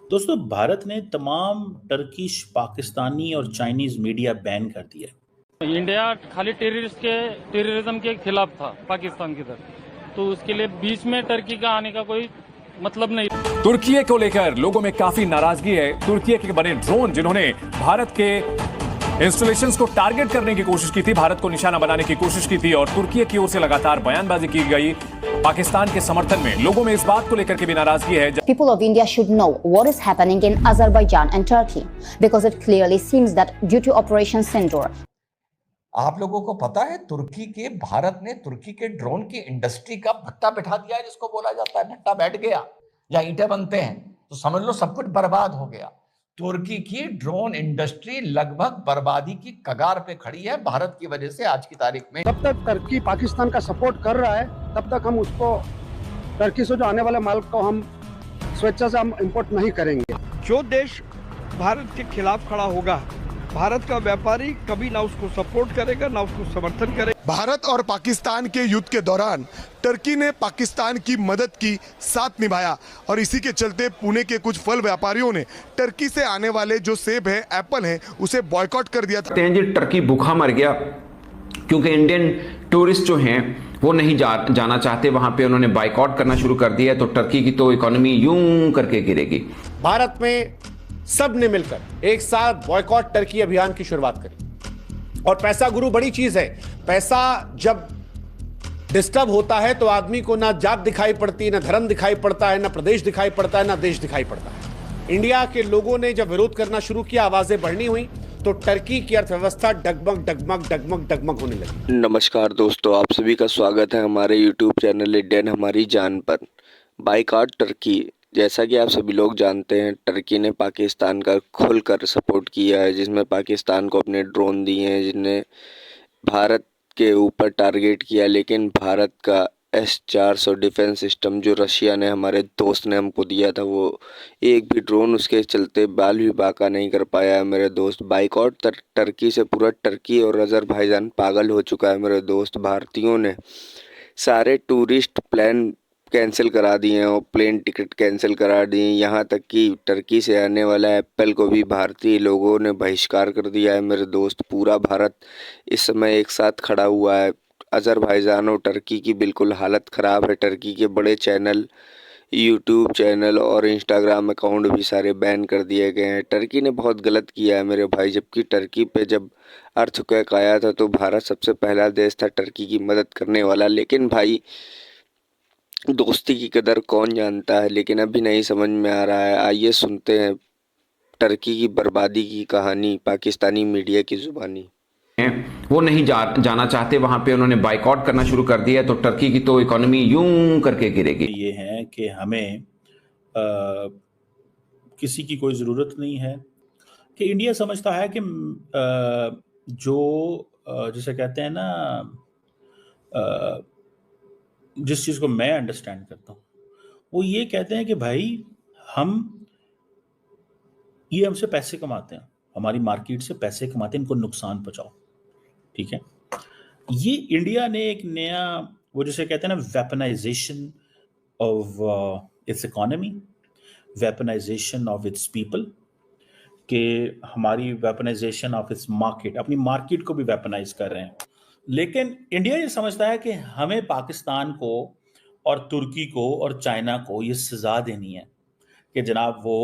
दोस्तों, भारत ने तमाम टर्किश, पाकिस्तानी और चाइनीज मीडिया बैन कर दिया है। इंडिया खाली टेररिज्म के खिलाफ था पाकिस्तान की तरफ, तो उसके लिए बीच में टर्की का आने का कोई मतलब नहीं। तुर्की को लेकर लोगों में काफी नाराजगी है। तुर्की के बने ड्रोन जिन्होंने भारत के इंस्टॉलेशंस को टारगेट करने की कोशिश की थी, भारत को निशाना बनाने की कोशिश की थी, और तुर्की की ओर से लगातार बयानबाजी की गई पाकिस्तान के समर्थन में। लोगों में इस बात को लेकर के भी नाराजगी है। People of India should know what is happening in Azerbaijan and Turkey because it clearly seems that due to Operation Sindoor, आप लोगों को पता है भारत ने तुर्की के ड्रोन की इंडस्ट्री का भट्टा बैठा दिया है, जिसको बोला जाता है भट्टा बैठ गया। जहां ईंटें बनते हैं तो समझ लो सब कुछ बर्बाद हो गया। तुर्की की ड्रोन इंडस्ट्री लगभग बर्बादी की कगार पे खड़ी है भारत की वजह से आज की तारीख में। तब तक तुर्की पाकिस्तान का सपोर्ट कर रहा है, तब तक हम उसको तुर्की से जो आने वाले माल को हम स्वेच्छा से हम इंपोर्ट नहीं करेंगे। जो देश भारत के खिलाफ खड़ा होगा, भारत का व्यापारी कभी ना उसको सपोर्ट करेगा ना उसको समर्थन करेगा। भारत और पाकिस्तान के युद्ध के दौरान टर्की ने पाकिस्तान की मदद की, साथ निभाया, और इसी के चलते पुणे के कुछ फल व्यापारियों ने टर्की से आने वाले जो सेब है, एप्पल है, उसे बॉयकॉट कर दिया था। टर्की भूखा मर गया क्योंकि इंडियन टूरिस्ट जो हैं वो नहीं जाना चाहते वहां पे, उन्होंने बाइकआउट करना शुरू कर दिया। तो टर्की की तो इकोनॉमी यूं करके गिरेगी। भारत में सब ने मिलकर एक साथ बॉयकॉट टर्की अभियान की शुरुआत करी। और पैसा गुरु बड़ी चीज है। पैसा जब डिस्टर्ब होता है तो आदमी को ना जात दिखाई पड़ती है, ना धर्म दिखाई पड़ता है, ना प्रदेश दिखाई पड़ता है, ना देश दिखाई पड़ता है। इंडिया के लोगों ने जब विरोध करना शुरू किया, आवाजें बढ़नी हुई, तो टर्की की अर्थव्यवस्था डगमग डगमग डगमग डगमग होने लगी। नमस्कार दोस्तों, आप सभी का स्वागत है हमारे यूट्यूब चैनल इंडियन हमारी जान पर। बाइकआउट टर्की, जैसा कि आप सभी लोग जानते हैं, टर्की ने पाकिस्तान का खुलकर सपोर्ट किया है, जिसमें पाकिस्तान को अपने ड्रोन दिए हैं, जिनने भारत के ऊपर टारगेट किया। लेकिन भारत का S-400 डिफेंस सिस्टम जो रशिया ने, हमारे दोस्त ने हमको दिया था, वो एक भी ड्रोन उसके चलते बाल भी बाका नहीं कर पाया है मेरे दोस्त। बाइकआउट टर्की से पूरा टर्की और अज़रबैजान पागल हो चुका है मेरे दोस्त। भारतीयों ने सारे टूरिस्ट प्लान कैंसिल करा दिए हैं और प्लेन टिकट कैंसिल करा दिए। यहाँ तक कि टर्की से आने वाला एप्पल को भी भारतीय लोगों ने बहिष्कार कर दिया है मेरे दोस्त। पूरा भारत इस समय एक साथ खड़ा हुआ है। अज़रबैजान और टर्की की बिल्कुल हालत ख़राब है। टर्की के बड़े चैनल, यूट्यूब चैनल और इंस्टाग्राम अकाउंट भी सारे बैन कर दिए गए हैं। टर्की ने बहुत गलत किया है मेरे भाई। जबकि टर्की पे जब अर्थक्वेक आया था तो भारत सबसे पहला देश था टर्की की मदद करने वाला। लेकिन भाई, दोस्ती की कदर कौन जानता है, लेकिन अभी नहीं समझ में आ रहा है। आइए सुनते हैं टर्की की बर्बादी की कहानी पाकिस्तानी मीडिया की जुबानी। वो नहीं जाना चाहते वहां पे, उन्होंने बाइकआउट करना शुरू कर दिया। तो टर्की की तो इकोनॉमी यूं करके गिरेगी। ये है कि हमें किसी की कोई ज़रूरत नहीं है, कि इंडिया समझता है कि जिसे कहते हैं ना, जिस चीज़ को मैं अंडरस्टैंड करता हूँ, वो ये कहते हैं कि भाई ये हमसे पैसे कमाते हैं, हमारी मार्केट से पैसे कमाते हैं, इनको नुकसान पहुंचाओ। ठीक है, ये इंडिया ने एक नया, वो जिसे कहते हैं ना, weaponisation of its economy, weaponisation of its people, के हमारी वेपनाइजेशन ऑफ इट्स मार्केट, अपनी मार्केट को भी वेपनाइज कर रहे हैं। लेकिन इंडिया ये समझता है कि हमें पाकिस्तान को और तुर्की को और चाइना को ये सज़ा देनी है कि जनाब वो